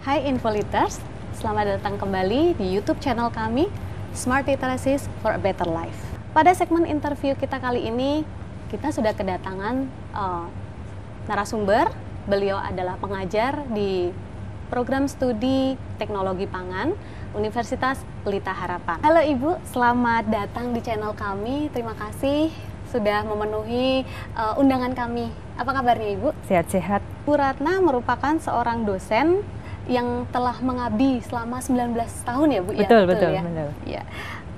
Hai Infoliters, selamat datang kembali di YouTube channel kami Smart Literacies for a Better Life. Pada segmen interview kita kali ini, kita sudah kedatangan narasumber. Beliau adalah pengajar di program studi teknologi pangan Universitas Pelita Harapan. Halo Ibu, selamat datang di channel kami. Terima kasih sudah memenuhi undangan kami. Apa kabarnya Ibu? Sehat-sehat. Bu Ratna merupakan seorang dosen yang telah mengabdi selama 19 tahun ya Bu? Betul, ya? betul. Ya.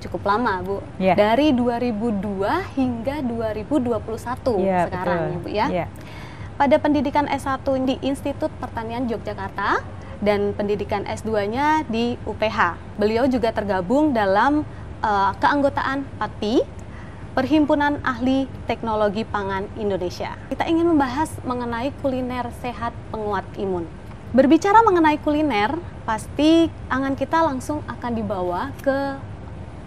Cukup lama Bu, ya. Dari 2002 hingga 2021 ya, sekarang betul. ya Bu ya. Ya. Pada pendidikan S1 di Institut Pertanian Yogyakarta dan pendidikan S2-nya di UPH. Beliau juga tergabung dalam keanggotaan PATPI, Perhimpunan Ahli Teknologi Pangan Indonesia. Kita ingin membahas mengenai kuliner sehat penguat imun. Berbicara mengenai kuliner, pasti angan kita langsung akan dibawa ke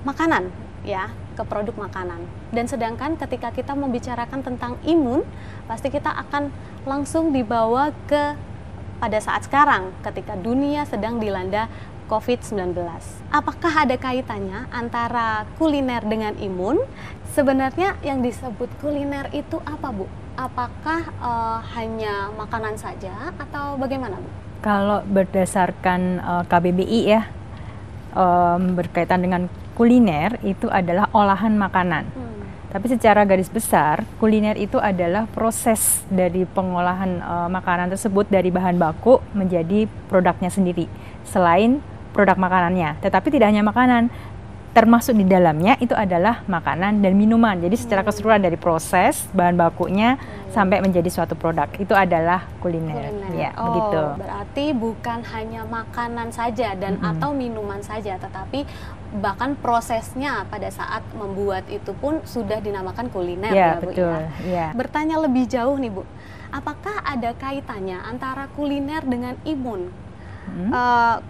makanan, ya, ke produk makanan. Dan sedangkan ketika kita membicarakan tentang imun, pasti kita akan langsung dibawa ke pada saat sekarang ketika dunia sedang dilanda COVID-19. Apakah ada kaitannya antara kuliner dengan imun? Sebenarnya yang disebut kuliner itu apa Bu? Apakah hanya makanan saja atau bagaimana Bu? Kalau berdasarkan KBBI ya, berkaitan dengan kuliner itu adalah olahan makanan. Tapi secara garis besar, kuliner itu adalah proses dari pengolahan makanan tersebut dari bahan baku menjadi produknya sendiri, selain produk makanannya. Tetapi tidak hanya makanan, termasuk di dalamnya itu adalah makanan dan minuman. Jadi secara keseluruhan dari proses bahan bakunya sampai menjadi suatu produk itu adalah kuliner. Ya, begitu. Berarti bukan hanya makanan saja dan atau minuman saja, tetapi bahkan prosesnya pada saat membuat itu pun sudah dinamakan kuliner ya Bu betul, ya. Ya. Bertanya lebih jauh nih Bu, apakah ada kaitannya antara kuliner dengan imun?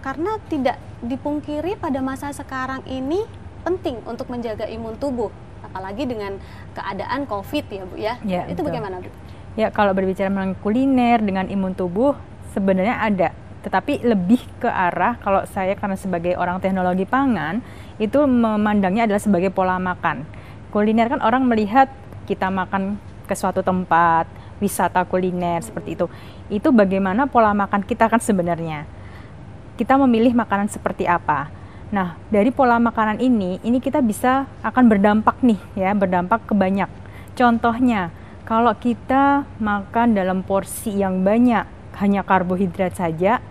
Karena tidak dipungkiri pada masa sekarang ini penting untuk menjaga imun tubuh, apalagi dengan keadaan COVID ya Bu ya. Itu betul. Bagaimana Bu? Ya, kalau berbicara mengenai kuliner dengan imun tubuh sebenarnya ada, tetapi lebih ke arah kalau saya karena sebagai orang teknologi pangan itu memandangnya adalah sebagai pola makan. Kuliner kan orang melihat kita makan ke suatu tempat, wisata kuliner seperti itu. Itu bagaimana pola makan kita kan sebenarnya. Kita memilih makanan seperti apa. Nah, dari pola makanan ini kita bisa akan berdampak nih ya, berdampak ke banyak. Contohnya, kalau kita makan dalam porsi yang banyak, hanya karbohidrat saja,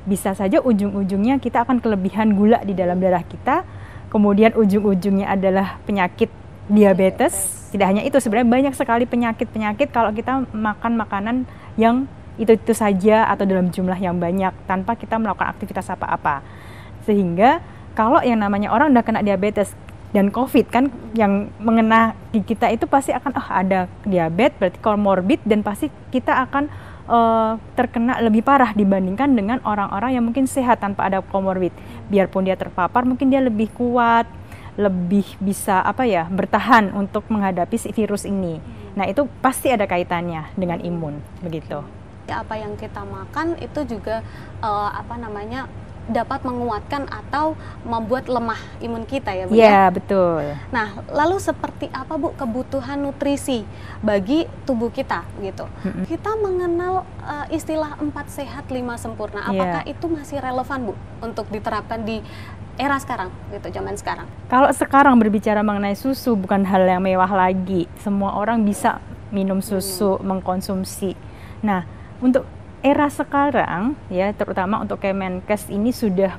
bisa saja ujung-ujungnya kita akan kelebihan gula di dalam darah kita, kemudian ujung-ujungnya adalah penyakit diabetes. Tidak hanya itu, sebenarnya banyak sekali penyakit-penyakit kalau kita makan makanan yang itu saja atau dalam jumlah yang banyak tanpa kita melakukan aktivitas apa-apa. Sehingga kalau yang namanya orang udah kena diabetes dan COVID kan yang mengena di kita itu pasti akan ada diabetes, berarti komorbid, dan pasti kita akan terkena lebih parah dibandingkan dengan orang-orang yang mungkin sehat tanpa ada komorbid. Biarpun dia terpapar, mungkin dia lebih kuat, lebih bisa bertahan untuk menghadapi si virus ini. Nah, itu pasti ada kaitannya dengan imun, begitu. Apa yang kita makan itu juga dapat menguatkan atau membuat lemah imun kita ya Bu ya? Iya, betul. Nah, lalu seperti apa Bu kebutuhan nutrisi bagi tubuh kita gitu? Kita mengenal istilah 4 sehat 5 sempurna. Apakah itu masih relevan Bu untuk diterapkan di era sekarang gitu, zaman sekarang? Kalau sekarang berbicara mengenai susu bukan hal yang mewah lagi. Semua orang bisa minum susu, mengkonsumsi. Nah, untuk era sekarang ya, terutama untuk Kemenkes ini sudah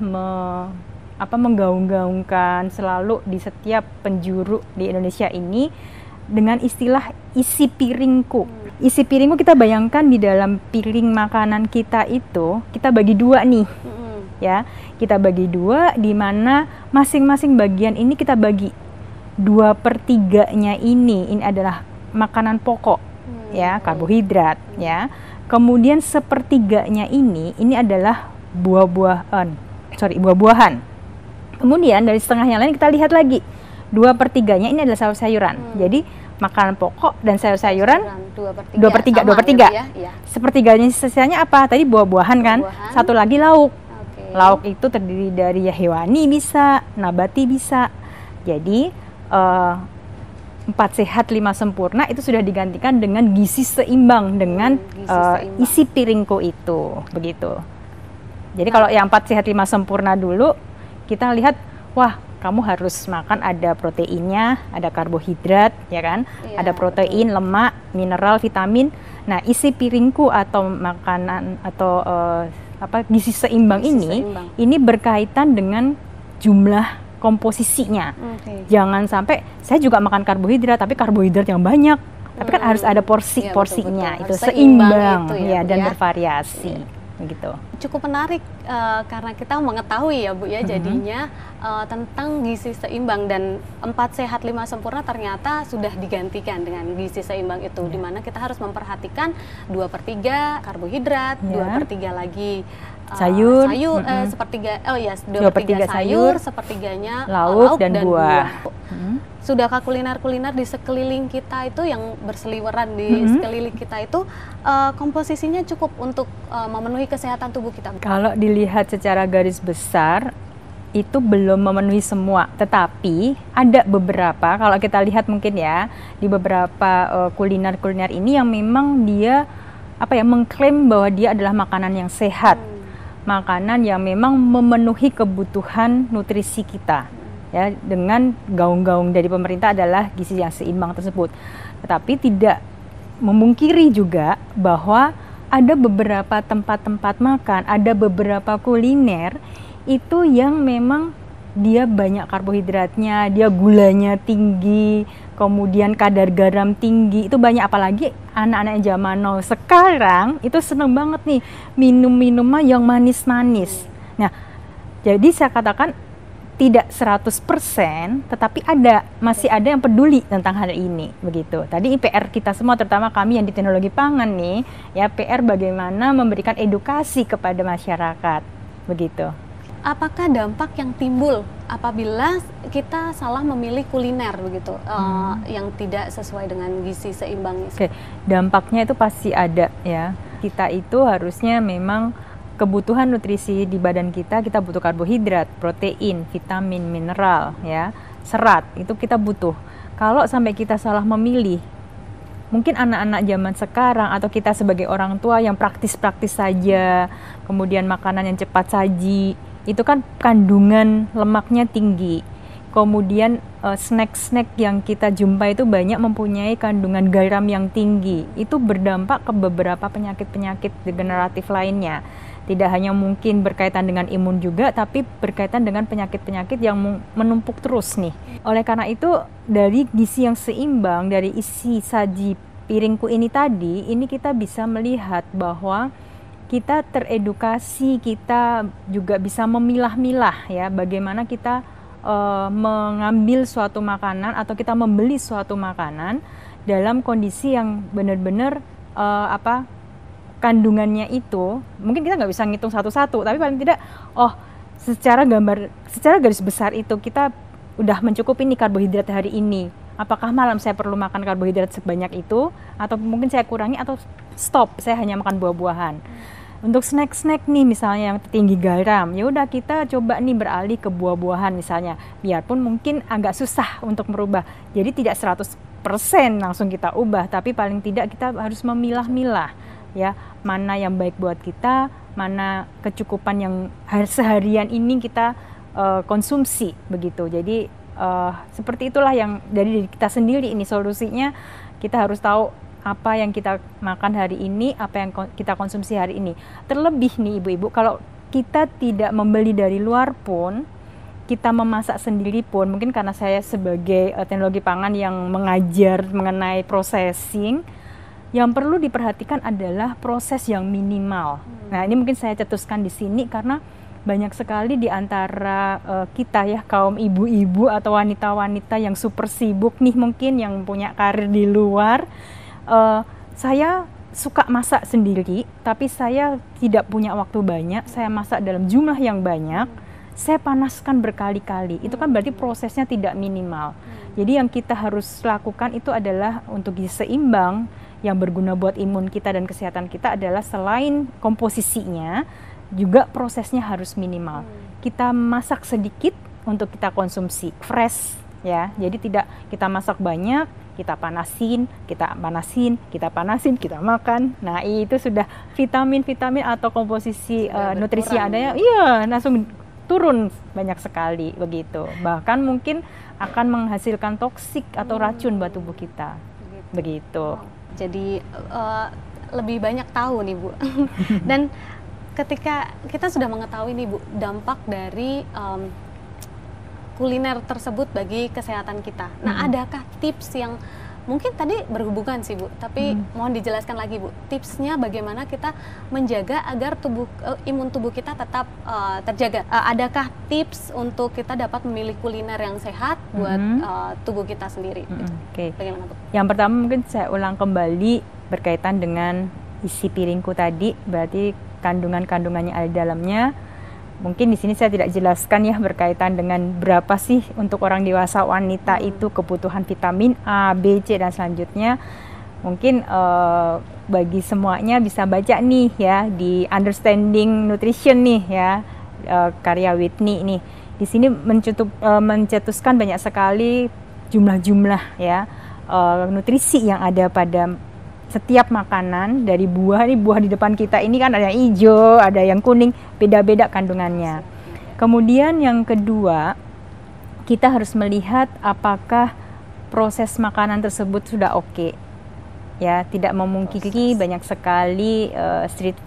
menggaung-gaungkan selalu di setiap penjuru di Indonesia ini dengan istilah isi piringku. Isi piringku kita bayangkan di dalam piring makanan kita itu kita bagi 2 nih. Ya, kita bagi 2 di mana masing-masing bagian ini kita bagi 2/3-nya ini adalah makanan pokok ya, karbohidrat ya. Kemudian 1/3-nya ini adalah buah-buahan. Kemudian dari setengah yang lain kita lihat lagi 2/3-nya ini adalah sayur-sayuran. Jadi makanan pokok dan sayur-sayuran 2/3. Ya? 1/3-nya sisanya apa? Tadi buah-buahan kan? Satu lagi lauk. Lauk itu terdiri dari ya hewani bisa, nabati bisa. Jadi 4 sehat 5 sempurna itu sudah digantikan dengan gizi seimbang dengan isi piringku itu, begitu. Jadi kalau yang 4 sehat 5 sempurna dulu, kita lihat, wah kamu harus makan ada proteinnya, ada karbohidrat, ya kan? Iya, ada protein, betul. Lemak, mineral, vitamin. Nah, isi piringku atau makanan atau gizi seimbang ini berkaitan dengan jumlah komposisinya. Jangan sampai saya juga makan karbohidrat, tapi karbohidrat yang banyak. Tapi kan harus ada porsinya, itu seimbang itu, ya, dan bervariasi. Gitu. Cukup menarik karena kita mengetahui ya Bu ya jadinya tentang gizi seimbang, dan 4 sehat 5 sempurna ternyata sudah digantikan dengan gizi seimbang itu, dimana kita harus memperhatikan 2/3 karbohidrat, 2/3 lagi sayur, sepertiga 2/3 sayur, sepertiganya lauk dan buah. Sudahkah kuliner-kuliner di sekeliling kita itu yang berseliweran di sekeliling kita itu komposisinya cukup untuk memenuhi kesehatan tubuh kita? Kalau dilihat secara garis besar itu belum memenuhi semua, tetapi ada beberapa, kalau kita lihat mungkin ya di beberapa kuliner-kuliner ini yang memang dia mengklaim bahwa dia adalah makanan yang sehat, makanan yang memang memenuhi kebutuhan nutrisi kita. Ya, dengan gaung-gaung dari pemerintah adalah gizi yang seimbang tersebut. Tetapi tidak memungkiri juga bahwa ada beberapa tempat-tempat makan, ada beberapa kuliner itu yang memang dia banyak karbohidratnya, dia gulanya tinggi, kemudian kadar garam tinggi, itu banyak. Apalagi anak-anak zaman now sekarang itu seneng banget nih minum-minuman yang manis-manis. Nah, jadi saya katakan tidak 100%, tetapi masih ada yang peduli tentang hal ini, begitu. Tadi PR kita semua, terutama kami yang di teknologi pangan nih, ya PR bagaimana memberikan edukasi kepada masyarakat, begitu. Apakah dampak yang timbul apabila kita salah memilih kuliner, begitu, yang tidak sesuai dengan gizi seimbang? Oke, dampaknya itu pasti ada ya. Kita itu harusnya memang kebutuhan nutrisi di badan kita butuh karbohidrat, protein, vitamin, mineral, ya, serat, itu kita butuh. Kalau sampai kita salah memilih, mungkin anak-anak zaman sekarang atau kita sebagai orang tua yang praktis-praktis saja, kemudian makanan yang cepat saji, itu kan kandungan lemaknya tinggi. Kemudian snack-snack yang kita jumpa itu banyak mempunyai kandungan garam yang tinggi. Itu berdampak ke beberapa penyakit-penyakit degeneratif lainnya. Tidak hanya mungkin berkaitan dengan imun juga, tapi berkaitan dengan penyakit-penyakit yang menumpuk terus nih. Oleh karena itu, dari gizi yang seimbang, dari isi saji piringku ini tadi, ini kita bisa melihat bahwa kita teredukasi, kita juga bisa memilah-milah ya, bagaimana kita mengambil suatu makanan atau kita membeli suatu makanan dalam kondisi yang benar-benar kandungannya itu, mungkin kita nggak bisa ngitung satu-satu, tapi paling tidak, secara garis besar itu kita udah mencukupi nih karbohidrat hari ini. Apakah malam saya perlu makan karbohidrat sebanyak itu, atau mungkin saya kurangi atau stop, saya hanya makan buah-buahan. Untuk snack-snack nih misalnya yang tinggi garam, ya udah kita coba nih beralih ke buah-buahan misalnya, biarpun mungkin agak susah untuk merubah. Jadi tidak 100% langsung kita ubah, tapi paling tidak kita harus memilah-milah. Ya, mana yang baik buat kita, mana kecukupan yang seharian ini kita konsumsi, begitu. Jadi seperti itulah yang dari diri kita sendiri ini solusinya. Kita harus tahu apa yang kita makan hari ini, apa yang kita konsumsi hari ini. Terlebih nih ibu-ibu, kalau kita tidak membeli dari luar pun, kita memasak sendiri pun, mungkin karena saya sebagai teknologi pangan yang mengajar mengenai processing, yang perlu diperhatikan adalah proses yang minimal. Nah, ini mungkin saya cetuskan di sini karena banyak sekali di antara kita ya, kaum ibu-ibu atau wanita-wanita yang super sibuk nih mungkin, yang punya karir di luar. Saya suka masak sendiri, tapi saya tidak punya waktu banyak, saya masak dalam jumlah yang banyak, saya panaskan berkali-kali. Itu kan berarti prosesnya tidak minimal. Jadi yang kita harus lakukan itu adalah untuk gizi seimbang yang berguna buat imun kita dan kesehatan kita adalah selain komposisinya, juga prosesnya harus minimal. Kita masak sedikit untuk kita konsumsi fresh ya. Jadi tidak kita masak banyak, kita panasin, kita makan. Nah, itu sudah vitamin atau komposisi nutrisi yang adanya, iya langsung turun banyak sekali begitu. Bahkan mungkin akan menghasilkan toksik atau racun buat tubuh kita. Begitu. Jadi lebih banyak tahu nih Bu. Dan ketika kita sudah mengetahui nih Bu dampak dari kuliner tersebut bagi kesehatan kita. Nah, adakah tips yang mungkin tadi berhubungan sih Bu, tapi mohon dijelaskan lagi Bu, tipsnya bagaimana kita menjaga agar imun tubuh kita tetap terjaga. Adakah tips untuk kita dapat memilih kuliner yang sehat buat tubuh kita sendiri? Oke. Bagaimana Bu? Yang pertama mungkin saya ulang kembali berkaitan dengan isi piringku tadi, berarti kandungan-kandungannya ada di dalamnya. Mungkin di sini saya tidak jelaskan ya berkaitan dengan berapa sih untuk orang dewasa wanita itu kebutuhan vitamin A, B, C dan selanjutnya. Mungkin bagi semuanya bisa baca nih ya di Understanding Nutrition nih ya, karya Whitney nih. Di sini mencetuskan banyak sekali jumlah-jumlah ya nutrisi yang ada pada setiap makanan. Dari buah, ini buah di depan kita ini kan ada yang hijau, ada yang kuning, beda-beda kandungannya. Kemudian yang kedua, kita harus melihat apakah proses makanan tersebut sudah oke. Ya, tidak memungkiri banyak sekali street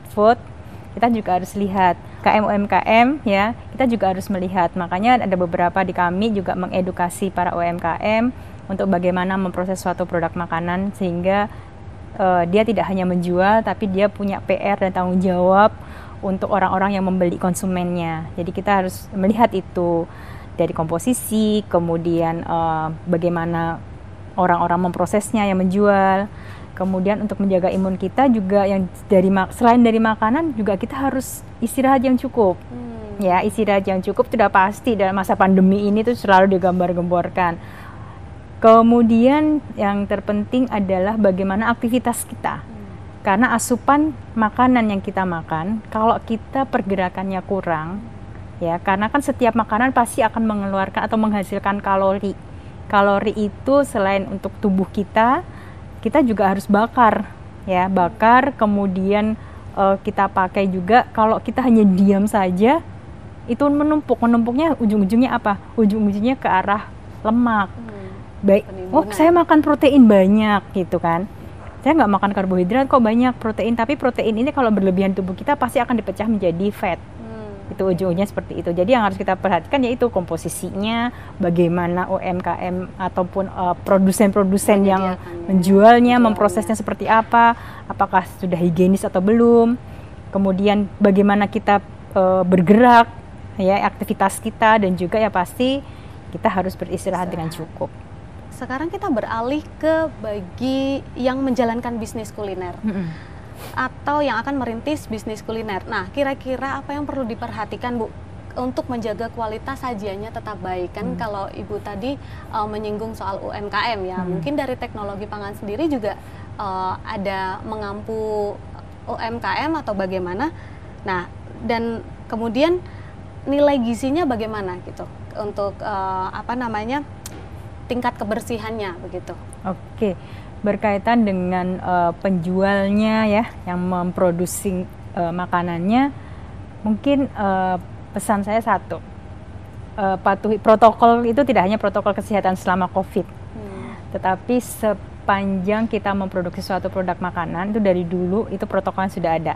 food. Kita juga harus lihat UMKM ya, kita juga harus melihat. Makanya ada beberapa di kami juga mengedukasi para UMKM untuk bagaimana memproses suatu produk makanan sehingga dia tidak hanya menjual, tapi dia punya PR dan tanggung jawab untuk orang-orang yang membeli konsumennya. Jadi kita harus melihat itu dari komposisi, kemudian bagaimana orang-orang memprosesnya yang menjual. Kemudian untuk menjaga imun kita juga yang selain dari makanan juga kita harus istirahat yang cukup. Ya, istirahat yang cukup sudah pasti dalam masa pandemi ini tuh selalu digambar-gemborkan. Kemudian yang terpenting adalah bagaimana aktivitas kita. Karena asupan makanan yang kita makan, kalau kita pergerakannya kurang, ya karena kan setiap makanan pasti akan mengeluarkan atau menghasilkan kalori. Kalori itu selain untuk tubuh kita juga harus bakar, ya bakar. Kemudian kita pakai juga. Kalau kita hanya diam saja, itu menumpuknya ujung-ujungnya apa? Ujung-ujungnya ke arah lemak. Baik, saya makan protein banyak gitu kan, saya nggak makan karbohidrat kok banyak protein, tapi protein ini kalau berlebihan tubuh kita pasti akan dipecah menjadi fat. Itu ujungnya seperti itu. Jadi yang harus kita perhatikan yaitu komposisinya, bagaimana UMKM ataupun produsen-produsen yang menjualnya, memprosesnya seperti apa, apakah sudah higienis atau belum, kemudian bagaimana kita bergerak, ya aktivitas kita, dan juga ya pasti kita harus beristirahat dengan cukup. Sekarang kita beralih ke bagi yang menjalankan bisnis kuliner atau yang akan merintis bisnis kuliner. Nah, kira-kira apa yang perlu diperhatikan Bu untuk menjaga kualitas sajiannya tetap baik? Kan kalau Ibu tadi menyinggung soal UMKM ya, mungkin dari teknologi pangan sendiri juga ada mengampu UMKM atau bagaimana. Nah, dan kemudian nilai gizinya bagaimana gitu untuk tingkat kebersihannya begitu. Oke, berkaitan dengan penjualnya ya, yang memproduksi makanannya, mungkin pesan saya satu, patuhi protokol itu tidak hanya protokol kesehatan selama COVID, tetapi sepanjang kita memproduksi suatu produk makanan itu dari dulu itu protokolnya sudah ada.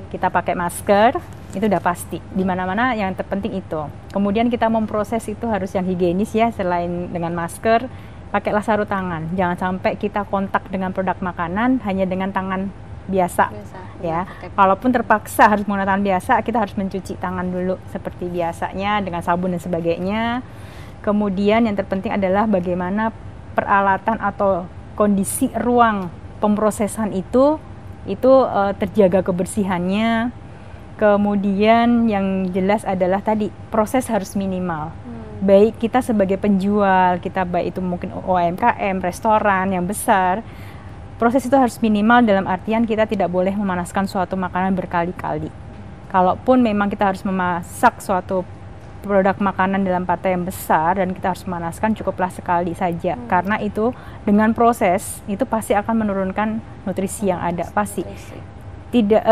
Kita pakai masker, itu udah pasti. Di mana-mana yang terpenting itu. Kemudian kita memproses itu harus yang higienis ya, selain dengan masker, pakailah sarung tangan. Jangan sampai kita kontak dengan produk makanan hanya dengan tangan biasa ya. Kalaupun terpaksa harus menggunakan tangan biasa, kita harus mencuci tangan dulu seperti biasanya dengan sabun dan sebagainya. Kemudian yang terpenting adalah bagaimana peralatan atau kondisi ruang pemrosesan itu terjaga kebersihannya. Kemudian yang jelas adalah tadi proses harus minimal. Baik kita sebagai penjual, kita baik itu mungkin UMKM, restoran yang besar, proses itu harus minimal dalam artian kita tidak boleh memanaskan suatu makanan berkali-kali. Kalaupun memang kita harus memasak suatu produk makanan dalam partai yang besar dan kita harus memanaskan, cukuplah sekali saja. Karena itu dengan proses itu pasti akan menurunkan nutrisi yang ada, pasti.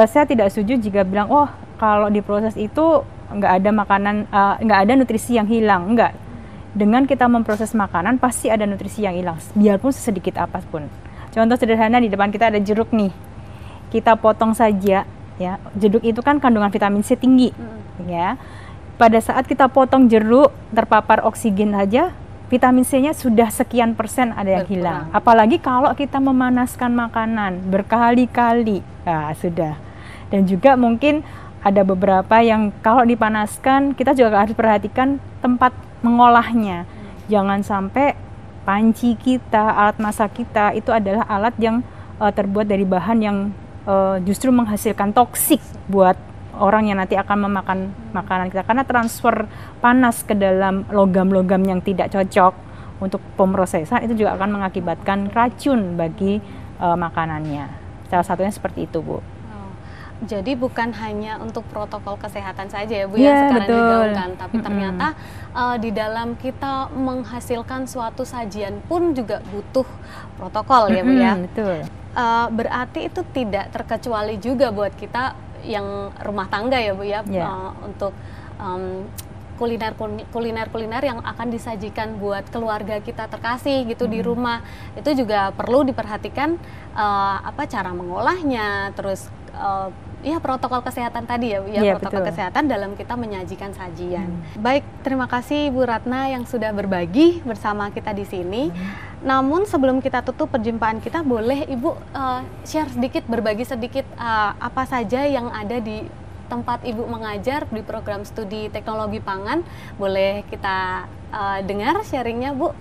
Saya tidak setuju jika bilang, oh kalau diproses itu nggak ada makanan, nggak ada nutrisi yang hilang. Nggak. Dengan kita memproses makanan pasti ada nutrisi yang hilang, biarpun sedikit apapun. Contoh sederhana, di depan kita ada jeruk nih, kita potong saja, ya. Jeruk itu kan kandungan vitamin C tinggi, ya. Pada saat kita potong jeruk, terpapar oksigen saja, vitamin C-nya sudah sekian persen ada yang hilang. Apalagi kalau kita memanaskan makanan berkali-kali, nah sudah. Dan juga mungkin ada beberapa yang kalau dipanaskan, kita juga harus perhatikan tempat mengolahnya. Jangan sampai panci kita, alat masak kita, itu adalah alat yang terbuat dari bahan yang justru menghasilkan toksik buat orang yang nanti akan memakan makanan kita, karena transfer panas ke dalam logam-logam yang tidak cocok untuk pemrosesan itu juga akan mengakibatkan racun bagi makanannya. Salah satunya seperti itu, Bu. Jadi bukan hanya untuk protokol kesehatan saja ya Bu yang sekarang digaungkan, tapi ternyata di dalam kita menghasilkan suatu sajian pun juga butuh protokol ya Bu ya. Betul. Berarti itu tidak terkecuali juga buat kita yang rumah tangga ya Bu ya, untuk kuliner yang akan disajikan buat keluarga kita terkasih gitu di rumah, itu juga perlu diperhatikan cara mengolahnya, terus ya protokol kesehatan tadi ya Bu ya, protokol kesehatan dalam kita menyajikan sajian. Baik, terima kasih Bu Ratna yang sudah berbagi bersama kita di sini. Namun sebelum kita tutup perjumpaan kita, boleh Ibu share sedikit, berbagi sedikit apa saja yang ada di tempat Ibu mengajar di program studi teknologi pangan. Boleh kita dengar sharingnya Bu?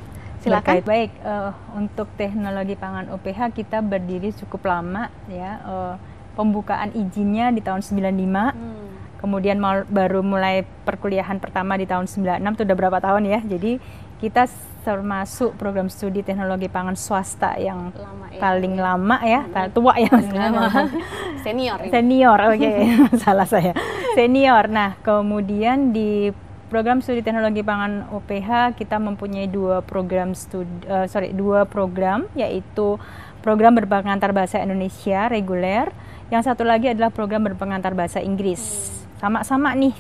Silakan. Baik, untuk teknologi pangan UPH kita berdiri cukup lama ya. Pembukaan izinnya di tahun 95, kemudian baru mulai perkuliahan pertama di tahun 96, itu udah berapa tahun ya. Jadi kita termasuk program studi teknologi pangan swasta yang paling lama ya, tua ya senior, oke. Salah saya, senior. Nah, kemudian di program studi teknologi pangan UPH kita mempunyai dua program, yaitu program berpengantar bahasa Indonesia reguler, yang satu lagi adalah program berpengantar bahasa Inggris. Sama-sama nih,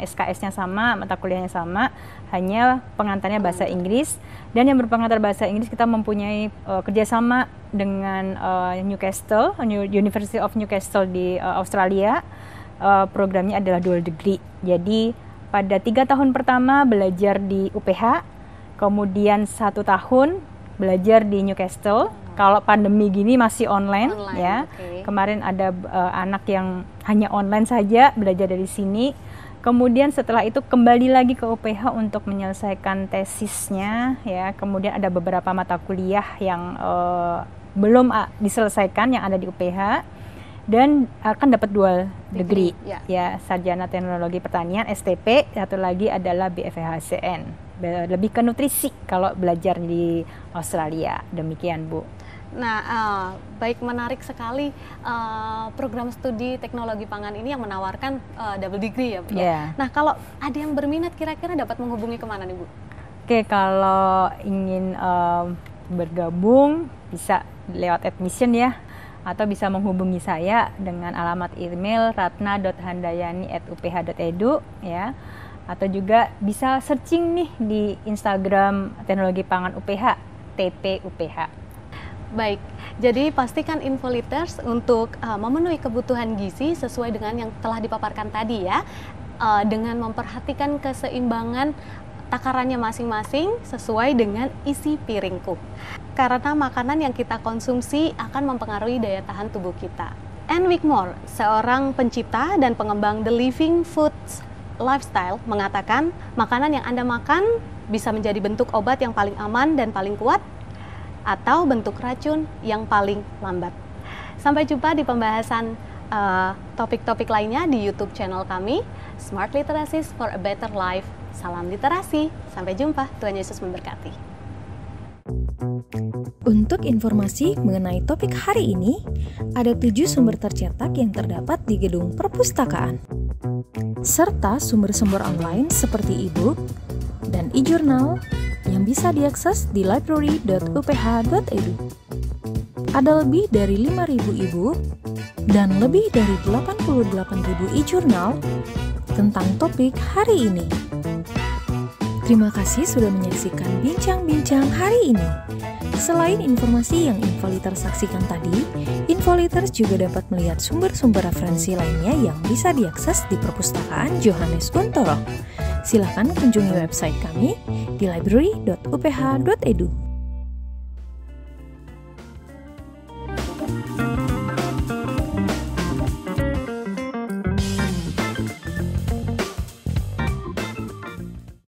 SKS-nya sama, mata kuliahnya sama, hanya pengantarnya bahasa Inggris. Dan yang berpengantar bahasa Inggris kita mempunyai kerjasama dengan Newcastle, University of Newcastle di Australia. Programnya adalah dual degree. Jadi pada 3 tahun pertama belajar di UPH, kemudian 1 tahun belajar di Newcastle. Kalau pandemi gini masih online ya. Kemarin ada anak yang hanya online saja belajar dari sini. Kemudian setelah itu kembali lagi ke UPH untuk menyelesaikan tesisnya ya. Kemudian ada beberapa mata kuliah yang belum diselesaikan yang ada di UPH, dan akan dapat dual degree ya, sarjana teknologi pertanian STP, satu lagi adalah BFHCN, lebih ke nutrisi kalau belajar di Australia. Demikian Bu. Nah, baik, menarik sekali program studi teknologi pangan ini yang menawarkan double degree ya Bu. Nah, kalau ada yang berminat kira-kira dapat menghubungi kemana nih Bu? Oke, kalau ingin bergabung bisa lewat admission ya, atau bisa menghubungi saya dengan alamat email ratna.handayani@uph.edu ya, atau juga bisa searching nih di Instagram teknologi pangan UPH, TP UPH. Baik, jadi pastikan InfoLiters untuk memenuhi kebutuhan gizi sesuai dengan yang telah dipaparkan tadi ya, dengan memperhatikan keseimbangan takarannya masing-masing sesuai dengan isi piringku. Karena makanan yang kita konsumsi akan mempengaruhi daya tahan tubuh kita. Ann Wigmore, seorang pencipta dan pengembang The Living Foods Lifestyle, mengatakan makanan yang Anda makan bisa menjadi bentuk obat yang paling aman dan paling kuat, atau bentuk racun yang paling lambat. Sampai jumpa di pembahasan topik-topik lainnya di YouTube channel kami, Smart Literacies for a Better Life. Salam literasi, sampai jumpa, Tuhan Yesus memberkati. Untuk informasi mengenai topik hari ini, ada 7 sumber tercetak yang terdapat di gedung perpustakaan. serta sumber-sumber online seperti e-book dan e-journal yang bisa diakses di library.uph.edu. Ada lebih dari 5.000 e-book dan lebih dari 88.000 e-journal tentang topik hari ini. Terima kasih sudah menyaksikan bincang-bincang hari ini. Selain informasi yang Infoliters saksikan tadi, Infoliters juga dapat melihat sumber-sumber referensi lainnya yang bisa diakses di Perpustakaan Johannes Kuntoro. Silakan kunjungi website kami di library.uph.edu.